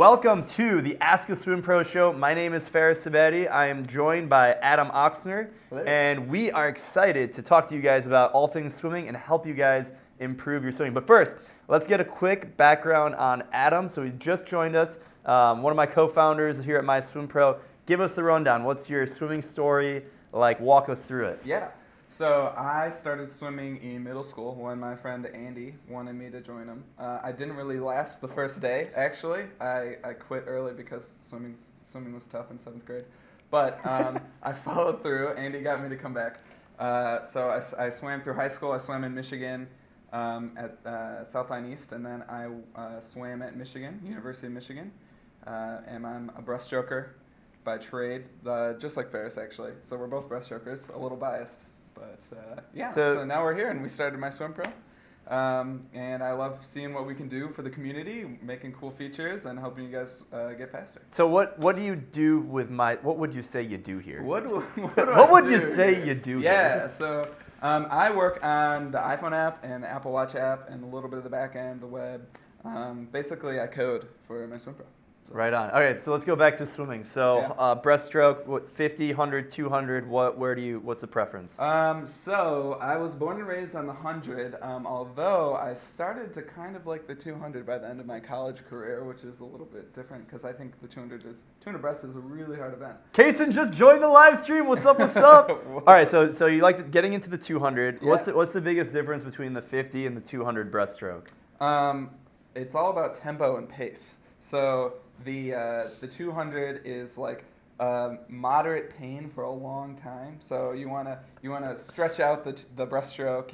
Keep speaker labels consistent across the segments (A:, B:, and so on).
A: Welcome to the Ask a Swim Pro show. My name is Ksebati. I am joined by Adam Oxner, and we are excited to talk to you guys about all things swimming and help you guys improve your swimming. But first, let's get a quick background on Adam. So he just joined us, one of my co-founders here at MySwimPro. Give us the rundown. What's your swimming story like? Walk us through it.
B: Yeah. So I started swimming in middle school when my friend Andy wanted me to join him. I didn't really last the first day, actually. I quit early because swimming was tough in 7th grade. But I followed through. Andy got me to come back. So I swam through high school. I swam in Michigan at Southline East, and then I swam at Michigan, University of Michigan. And I'm a breaststroker by trade, just like Ferris, actually. So we're both breaststrokers, a little biased. But yeah, so now we're here, and we started MySwimPro. And I love seeing what we can do for the community, making cool features, and helping you guys get faster.
A: So what do you do with what would you say you do here?
B: What
A: would you say you do here?
B: Yeah, so I work on the iPhone app and the Apple Watch app and a little bit of the back end, the web. Basically, I code for MySwimPro.
A: Right on. All right, so let's go back to swimming. So breaststroke, 50, 100, 200, what's the preference?
B: So I was born and raised on the 100, although I started to kind of like the 200 by the end of my college career, which is a little bit different because I think the 200 breast is a really hard event.
A: Kason just joined the live stream. What's up, what's up? All right, so you like getting into the 200. Yeah. What's the biggest difference between the 50 and the 200 breaststroke?
B: It's all about tempo and pace. So the 200 is like moderate pain for a long time. So you wanna stretch out the breaststroke,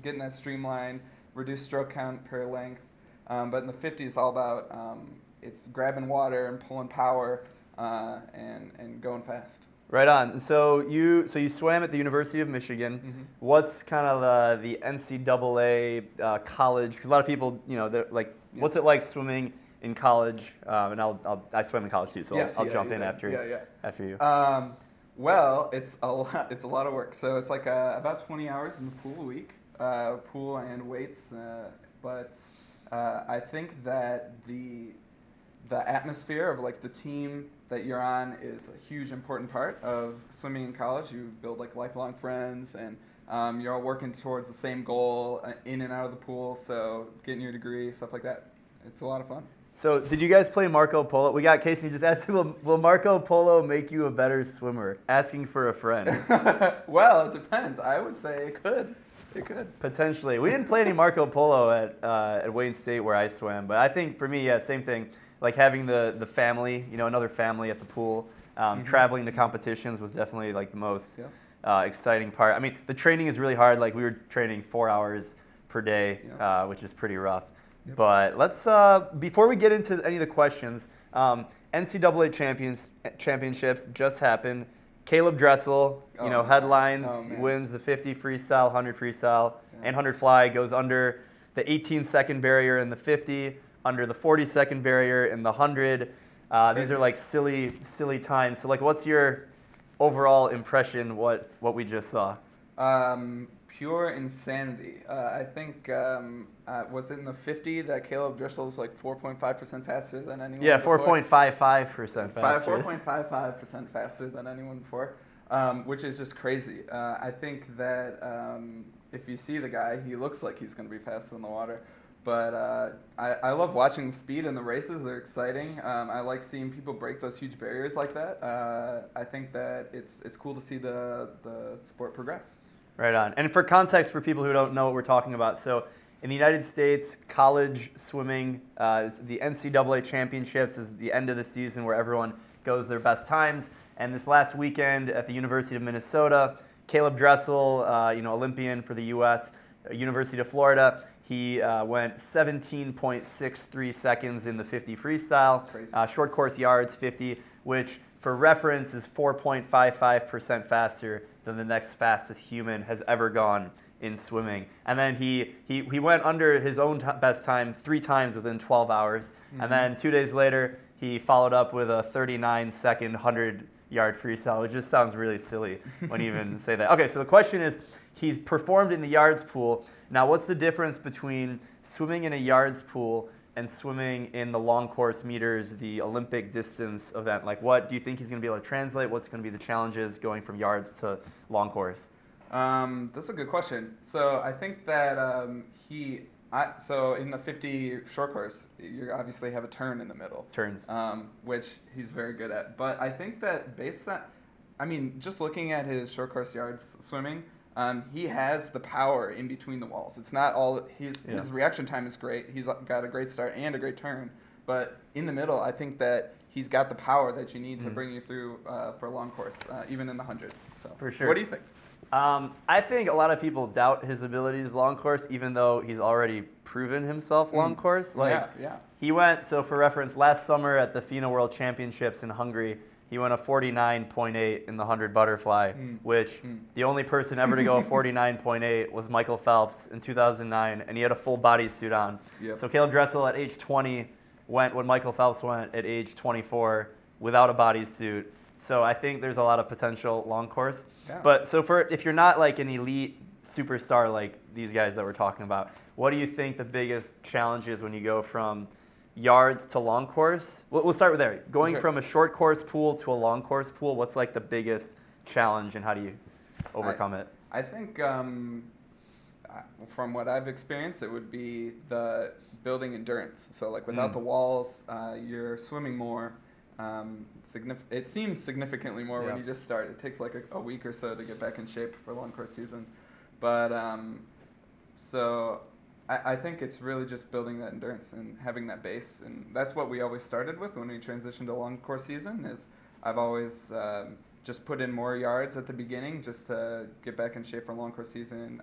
B: get in that streamline, reduce stroke count per length. But in the 50 it's all about it's grabbing water and pulling power and going fast.
A: Right on. So you swam at the University of Michigan. Mm-hmm. What's kind of the NCAA college? Because a lot of people, they're like, what's it like swimming in college? And I swam in college too, so I'll jump in after you.
B: Well, it's a lot of work. So it's like about 20 hours in the pool a week, pool and weights. But I think that the atmosphere of like the team that you're on is a huge important part of swimming in college. You build like lifelong friends, and you're all working towards the same goal in and out of the pool. So getting your degree, stuff like that. It's a lot of fun.
A: So did you guys play Marco Polo? We got Casey just asking, will Marco Polo make you a better swimmer? Asking for a friend.
B: Well, it depends. I would say it could. It could.
A: Potentially. We didn't play any Marco Polo at Wayne State where I swam, but I think for me, yeah, same thing. Like having the family, another family at the pool, traveling to competitions was definitely like the most exciting part. I mean, the training is really hard. Like we were training 4 hours per day, which is pretty rough. Yep. But let's, before we get into any of the questions, NCAA championships just happened. Caeleb Dressel, headlines, wins the 50 freestyle, 100 freestyle, and 100 fly, goes under the 18-second barrier in the 50, under the 40-second barrier in the 100. These are like silly times. So like, what's your overall impression what we just saw?
B: Pure insanity. I think, was it in the 50 that Caeleb Dressel was like 4.5% faster than anyone before?
A: 4.55% faster.
B: 4.55% faster than anyone before, which is just crazy. I think that if you see the guy, he looks like he's going to be faster in the water. But I love watching the speed in the races. They're exciting. I like seeing people break those huge barriers like that. I think that it's cool to see the sport progress.
A: Right on. And for context, for people who don't know what we're talking about, so in the United States, college swimming, the NCAA championships is the end of the season where everyone goes their best times. And this last weekend at the University of Minnesota, Caeleb Dressel, Olympian for the U.S., University of Florida, he went 17.63 seconds in the 50 freestyle. Short course yards, 50, which for reference is 4.55% faster than the next fastest human has ever gone in swimming. And then he went under his own best time 3 times within 12 hours. Mm-hmm. And then 2 days later, he followed up with a 39-second 100-yard freestyle, which just sounds really silly when you even say that. Okay, so the question is, he's performed in the yards pool. Now, what's the difference between swimming in a yards pool and swimming in the long course meters, the Olympic distance event? Like, what do you think he's going to be able to translate? What's going to be the challenges going from yards to long course?
B: That's a good question. So I think that so in the 50 short course, you obviously have a turn in the middle.
A: Turns.
B: Which he's very good at. But I think that based on, just looking at his short course yards swimming, he has the power in between the walls. It's not all, his reaction time is great. He's got a great start and a great turn. But in the middle, I think that he's got the power that you need to bring you through for a long course, even in the 100. So,
A: for sure.
B: What do you think?
A: I think a lot of people doubt his abilities long course, even though he's already proven himself long course. He went, so for reference, last summer at the FINA World Championships in Hungary, he went a 49.8 in the 100 butterfly, which the only person ever to go a 49.8 was Michael Phelps in 2009, and he had a full bodysuit on.
B: Yep.
A: So Caeleb Dressel at age 20 went when Michael Phelps went at age 24 without a bodysuit. So I think there's a lot of potential long course.
B: Yeah.
A: But so if you're not like an elite superstar like these guys that we're talking about, what do you think the biggest challenge is when you go from yards to long course? We'll start with there. Going from a short course pool to a long course pool, what's like the biggest challenge and how do you overcome it?
B: I think from what I've experienced, it would be the building endurance. So like without the walls, you're swimming more. It seems significantly more when you just start. It takes like a week or so to get back in shape for long course season. But so I think it's really just building that endurance and having that base. And that's what we always started with when we transitioned to long course season is I've always just put in more yards at the beginning just to get back in shape for long course season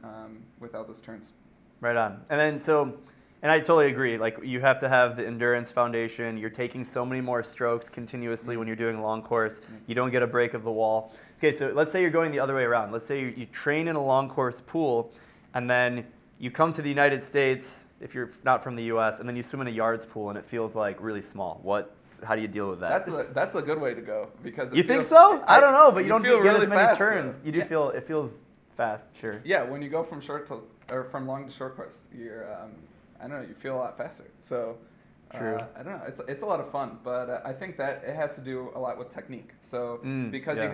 B: without those turns.
A: Right on. And then and I totally agree. Like you have to have the endurance foundation. You're taking so many more strokes continuously when you're doing long course. You don't get a break of the wall. Okay, so let's say you're going the other way around. Let's say you train in a long course pool, and then you come to the United States, if you're not from the U.S., and then you swim in a yards pool, and it feels like really small. How do you deal with that?
B: That's a good way to go because
A: you think so? I don't know, but you don't
B: feel
A: get
B: really
A: as many
B: fast,
A: turns.
B: though.
A: You do feel it feels fast, sure.
B: Yeah, when you go from from long to short course, you're I don't know, you feel a lot faster. So
A: True.
B: I don't know, it's a lot of fun, but I think that it has to do a lot with technique. So because you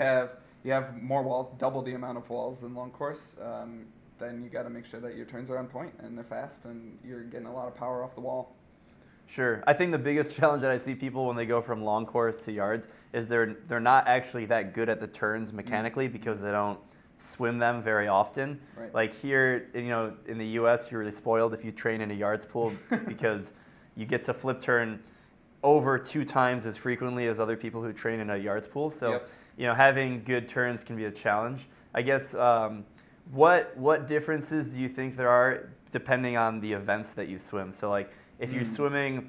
B: have more walls, double the amount of walls in long course, then you got to make sure that your turns are on point and they're fast and you're getting a lot of power off the wall.
A: Sure. I think the biggest challenge that I see people when they go from long course to yards is they're not actually that good at the turns mechanically because they don't swim them very often.
B: Right.
A: Like here, in the U.S., you're really spoiled if you train in a yards pool because you get to flip turn over 2 times as frequently as other people who train in a yards pool. So, having good turns can be a challenge. I guess, what differences do you think there are depending on the events that you swim? So, like, if you're swimming,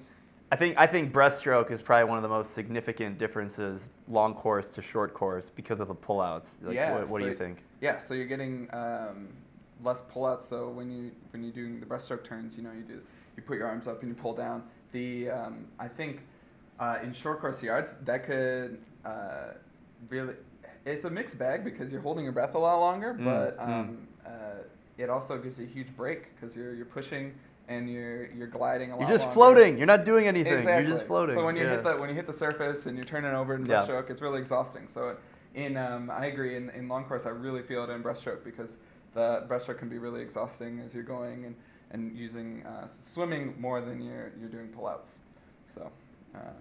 A: I think breaststroke is probably one of the most significant differences, long course to short course, because of the pullouts. Like, what do you think?
B: Yeah, so you're getting less pullouts. So when you're doing the breaststroke turns, you put your arms up and you pull down. I think in short course yards that could really, it's a mixed bag because you're holding your breath a lot longer, but it also gives you a huge break because you're pushing. And you're gliding a lot.
A: You're just
B: longer.
A: floating. You're not doing anything.
B: Exactly.
A: You're just floating.
B: So when you hit the surface and you're turning over in breaststroke, it's really exhausting. So I agree. In long course, I really feel it in breaststroke because the breaststroke can be really exhausting as you're going and using swimming more than you're doing pullouts. So.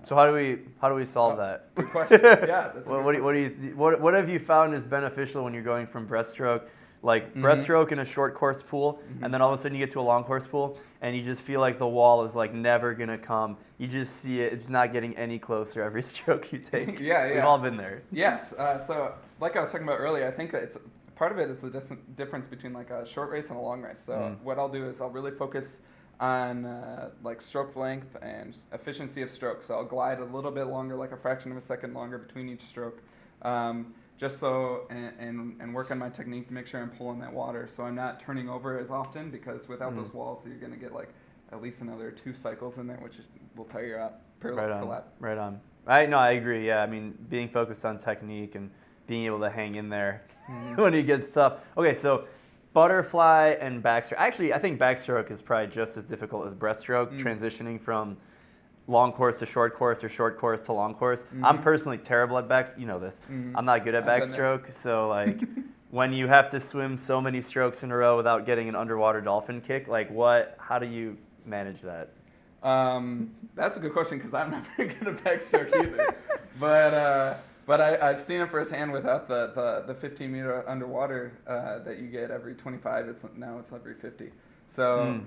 A: So how do we solve that?
B: Good question. Yeah. That's
A: what have you found is beneficial when you're going from breaststroke? Like breaststroke in a short course pool, and then all of a sudden you get to a long course pool, and you just feel like the wall is like never gonna come. You just see it; it's not getting any closer every stroke you take.
B: Yeah.
A: We've all been there.
B: Yes. So, like I was talking about earlier, I think that part of it is the difference between like a short race and a long race. So, what I'll do is I'll really focus on like stroke length and efficiency of stroke. So I'll glide a little bit longer, like a fraction of a second longer between each stroke. Just so, and work on my technique to make sure I'm pulling that water so I'm not turning over as often because without those walls, you're going to get like at least another 2 cycles in there, which will tire you out per lap.
A: Right on. I agree. Yeah, I mean, being focused on technique and being able to hang in there when it gets tough. Okay, so butterfly and backstroke. Actually, I think backstroke is probably just as difficult as breaststroke, transitioning from long course to short course or short course to long course. I'm personally terrible at you know this. I'm not good at backstroke, so like when you have to swim so many strokes in a row without getting an underwater dolphin kick, like how do you manage that?
B: That's a good question because I'm not very good at backstroke either. But I've seen it firsthand without the 15-meter underwater that you get every 25. Now it's every 50. So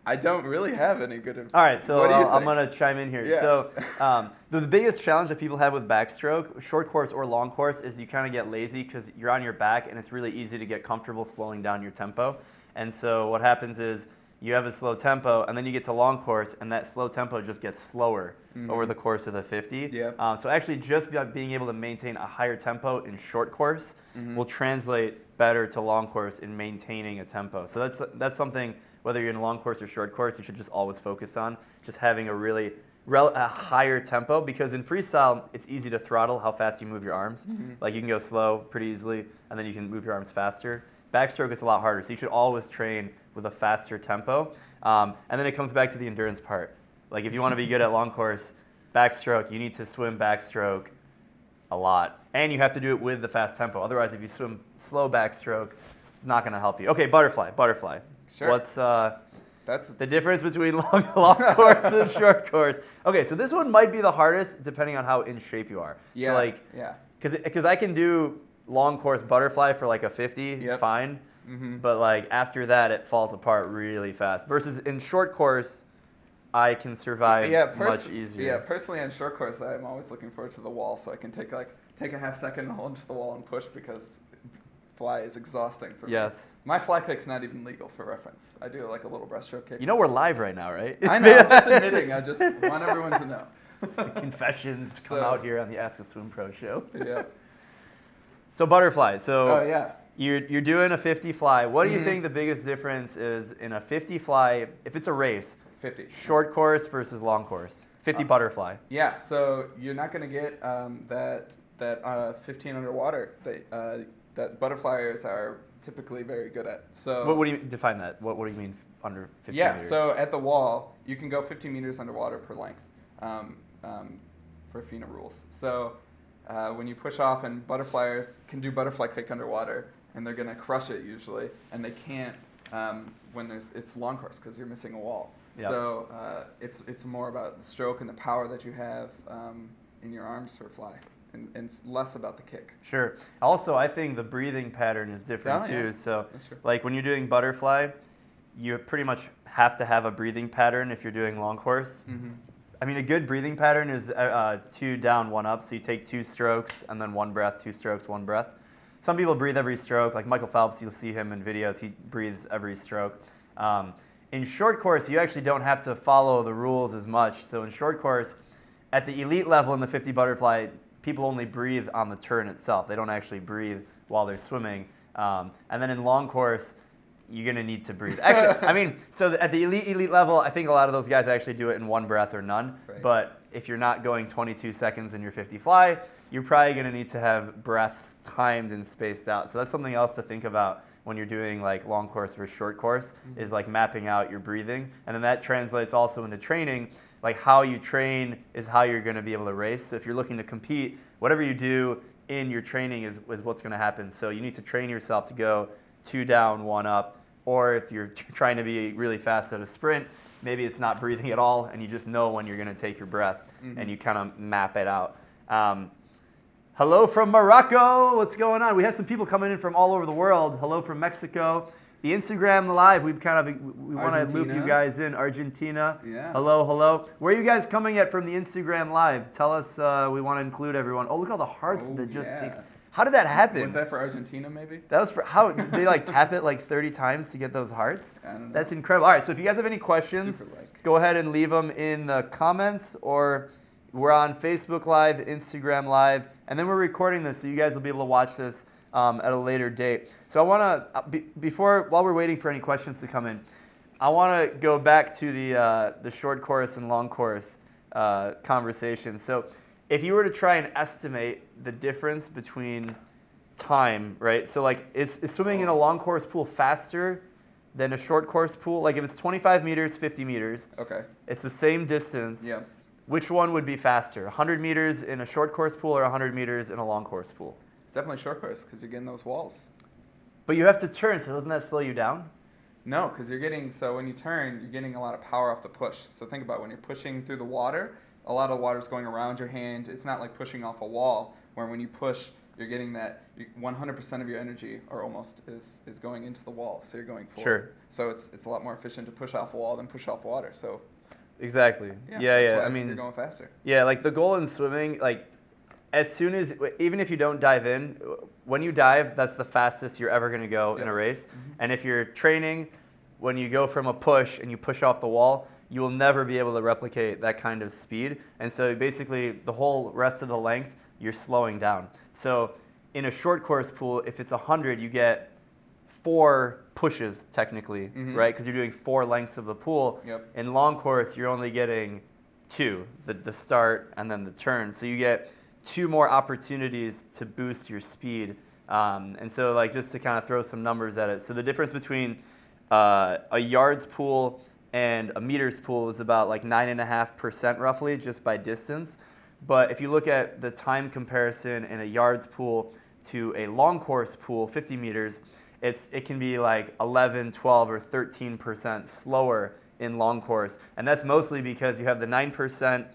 B: I don't really have any good advice.
A: All right, so I'm going to chime in here.
B: Yeah.
A: So the biggest challenge that people have with backstroke, short course or long course, is you kind of get lazy because you're on your back and it's really easy to get comfortable slowing down your tempo. And so what happens is you have a slow tempo and then you get to long course and that slow tempo just gets slower over the course of the 50.
B: Yep.
A: So actually just being able to maintain a higher tempo in short course will translate better to long course in maintaining a tempo. So that's something, whether you're in a long course or short course, you should just always focus on just having a higher tempo, because in freestyle, it's easy to throttle how fast you move your arms. Like you can go slow pretty easily, and then you can move your arms faster. Backstroke is a lot harder, so you should always train with a faster tempo. And then it comes back to the endurance part. Like if you want to be good at long course, backstroke, you need to swim backstroke a lot. And you have to do it with the fast tempo. Otherwise, if you swim slow backstroke, not going to help you. Okay, butterfly.
B: Sure.
A: What's
B: That's
A: the difference between long course and short course? Okay, so this one might be the hardest depending on how in shape you are.
B: Yeah.
A: So like, because I can do long course butterfly for like a 50, fine. But like after that, it falls apart really fast. Versus in short course, I can survive much easier.
B: Yeah, personally on short course, I'm always looking forward to the wall, so I can take a half second and hold to the wall and push, because fly is exhausting for me.
A: Yes.
B: My fly kick's not even legal, for reference. I do like a little breaststroke kick.
A: You know we're live right now, right?
B: I know, I'm just admitting. I just want everyone to know.
A: Confessions come out here on the Ask a Swim Pro show.
B: Yeah.
A: So butterfly. So
B: you're
A: doing a 50 fly. What do you think the biggest difference is in a 50 fly, if it's a race?
B: 50.
A: Short course versus long course. 50 butterfly.
B: Yeah, so you're not going to get that 15 underwater that butterfliers are typically very good at. So
A: what do you define that? What do you mean under 50 meters?
B: So at the wall, you can go 50 meters underwater per length for FINA rules. So when you push off, and butterfliers can do butterfly kick underwater, and they're going to crush it usually, and they can't when it's long course because you're missing a wall. Yep. So it's more about the stroke and the power that you have in your arms for fly, and it's less about the kick.
A: Sure. Also, I think the breathing pattern is different too.
B: Yeah.
A: So
B: That's true.
A: like when you're doing butterfly, you pretty much have to have a breathing pattern if you're doing long course. I mean, a good breathing pattern is 2 down, 1 up. So you take 2 strokes and then 1 breath, 2 strokes, 1 breath. Some people breathe every stroke. Like Michael Phelps, you'll see him in videos. He breathes every stroke. In short course, you actually don't have to follow the rules as much. So in short course, at the elite level in the 50 butterfly, people only breathe on the turn itself. They don't actually breathe while they're swimming. And then in long course, you're going to need to breathe. Actually, I mean, so at the elite level, I think a lot of those guys actually do it in 1 breath or none.
B: Right.
A: But if you're not going 22 seconds in your 50 fly, you're probably going to need to have breaths timed and spaced out. So that's something else to think about when you're doing like long course versus short course, is like mapping out your breathing. And then that translates also into training. Like how you train is how you're going to be able to race. So if you're looking to compete, whatever you do in your training is what's going to happen. So you need to train yourself to go 2 down, 1 up. Or if you're trying to be really fast at a sprint, maybe it's not breathing at all, and you just know when you're going to take your breath, and you kind of map it out. Hello from Morocco. What's going on? We have some people coming in from all over the world. Hello from Mexico. The Instagram Live, we want to loop you guys in. Argentina.
B: Yeah.
A: Hello. Where are you guys coming at from the Instagram Live? Tell us. We want to include everyone. Oh, look at all the hearts that just. How did that happen?
B: Was that for Argentina, maybe?
A: That was for how did they like tap it like 30 times to get those hearts?
B: I don't know.
A: That's incredible. All right, so if you guys have any questions, go ahead and leave them in the comments, or we're on Facebook Live, Instagram Live, and then we're recording this, so you guys will be able to watch this at a later date. So I want to while we're waiting for any questions to come in, I want to go back to the short course and long course conversation. So if you were to try and estimate the difference between time, right? So like, is swimming in a long course pool faster then a short course pool, like if it's 25 meters, 50 meters,
B: Okay.
A: it's the same distance.
B: Yeah.
A: Which one would be faster, 100 meters in a short course pool or 100 meters in a long course pool?
B: It's definitely short course because you're getting those walls.
A: But you have to turn, so doesn't that slow you down?
B: No, because so when you turn, you're getting a lot of power off the push. So think about when you're pushing through the water, a lot of the water's going around your hand. It's not like pushing off a wall, where when you push, you're getting that 100% of your energy, or almost, is going into the wall. So you're going forward.
A: Sure.
B: So it's a lot more efficient to push off a wall than push off water. So
A: Exactly.
B: that's
A: Yeah.
B: why
A: I mean,
B: you're going faster.
A: yeah, like the goal in swimming, like as soon as, even if you don't dive in, when you dive, that's the fastest you're ever going to go in a race.
B: Mm-hmm.
A: And if you're training, when you go from a push and you push off the wall, you will never be able to replicate that kind of speed. And so basically the whole rest of the length, you're slowing down. So in a short course pool, if it's 100, you get 4 pushes technically, right? Because you're doing 4 lengths of the pool.
B: Yep.
A: In long course, you're only getting 2, the start and then the turn. So you get 2 more opportunities to boost your speed. And so like just to kind of throw some numbers at it. So the difference between a yards pool and a meters pool is about like 9.5% roughly, just by distance. But if you look at the time comparison in a yards pool to a long course pool, 50 meters, it can be like 11, 12, or 13% slower in long course. And that's mostly because you have the 9%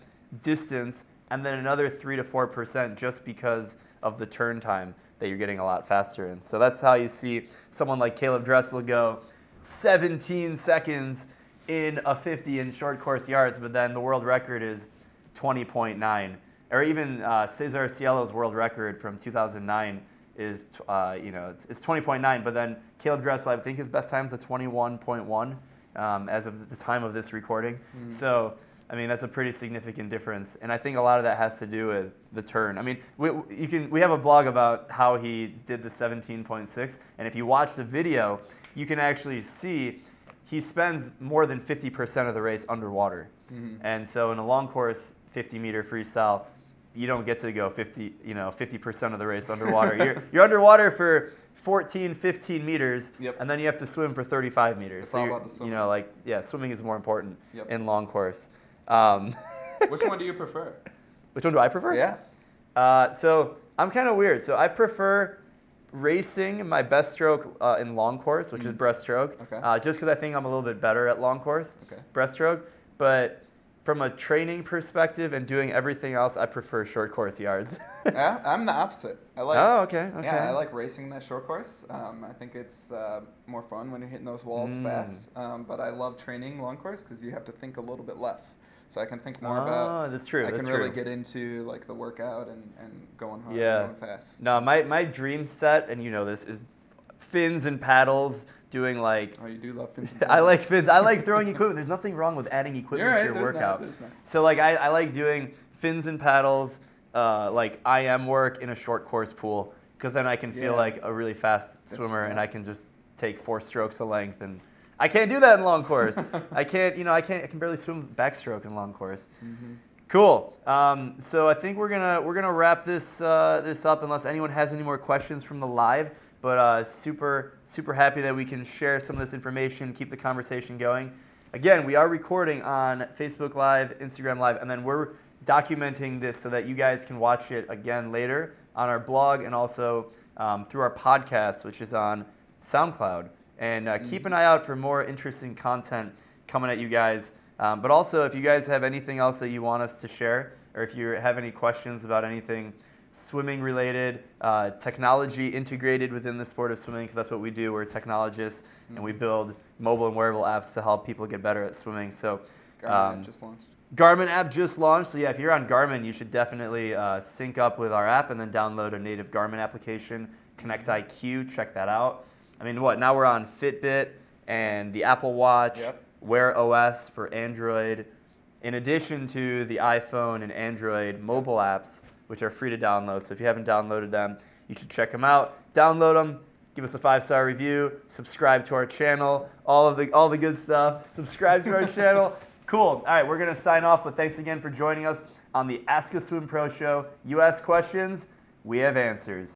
A: distance and then another 3 to 4% just because of the turn time that you're getting a lot faster in. So that's how you see someone like Caeleb Dressel go 17 seconds in a 50 in short course yards, but then the world record is 20.9. Or even Cesar Cielo's world record from 2009 is, it's 20.9, but then Caeleb Dressel, I think his best time is a 21.1 as of the time of this recording. So, I mean, that's a pretty significant difference. And I think a lot of that has to do with the turn. I mean, we have a blog about how he did the 17.6, and if you watch the video, you can actually see he spends more than 50% of the race underwater. And so in a long course 50-meter freestyle, you don't get to go 50% of the race underwater. You're underwater for 14, 15 meters, and then you have to swim for 35 meters.
B: It's all about the swimming.
A: Swimming is more important in long course.
B: Which one do you prefer?
A: Which one do I prefer?
B: Yeah.
A: So I'm kind of weird. So I prefer racing my best stroke in long course, which is breaststroke, just because I think I'm a little bit better at long course breaststroke. But from a training perspective and doing everything else, I prefer short course yards.
B: Yeah, I'm the opposite.
A: Okay.
B: Yeah, I like racing that short course. I think it's more fun when you're hitting those walls fast. But I love training long course because you have to think a little bit less. So I can think more about.
A: That's true.
B: I can really get into like the workout and going hard and going fast.
A: No, my dream set, and you know this, is fins and paddles. Doing like.
B: Oh, you do love fins and paddles.
A: I like fins. I like throwing equipment. There's nothing wrong with adding equipment to your workout.
B: There's not.
A: So like I like doing fins and paddles, like IM work in a short course pool, because then I can feel like a really fast swimmer, and I can just take 4 strokes a length, and I can't do that in long course. I can barely swim backstroke in long course. Cool. So I think we're gonna wrap this up unless anyone has any more questions from the live. But super happy that we can share some of this information, keep the conversation going. Again, we are recording on Facebook Live, Instagram Live, and then we're documenting this so that you guys can watch it again later on our blog and also through our podcast, which is on SoundCloud. And keep an eye out for more interesting content coming at you guys. But also, if you guys have anything else that you want us to share, or if you have any questions about anything swimming related, technology integrated within the sport of swimming, because that's what we do. We're technologists, and we build mobile and wearable apps to help people get better at swimming. So
B: Garmin just launched.
A: Garmin app just launched. So yeah, if you're on Garmin, you should definitely sync up with our app and then download a native Garmin application, Connect IQ, check that out. I mean, now we're on Fitbit and the Apple Watch, Wear OS for Android, in addition to the iPhone and Android mobile apps, which are free to download. So if you haven't downloaded them, you should check them out. Download them, give us a 5-star review, subscribe to our channel, all the good stuff. Subscribe to our channel. Cool. All right, we're going to sign off, but thanks again for joining us on the Ask a Swim Pro show. You ask questions, we have answers.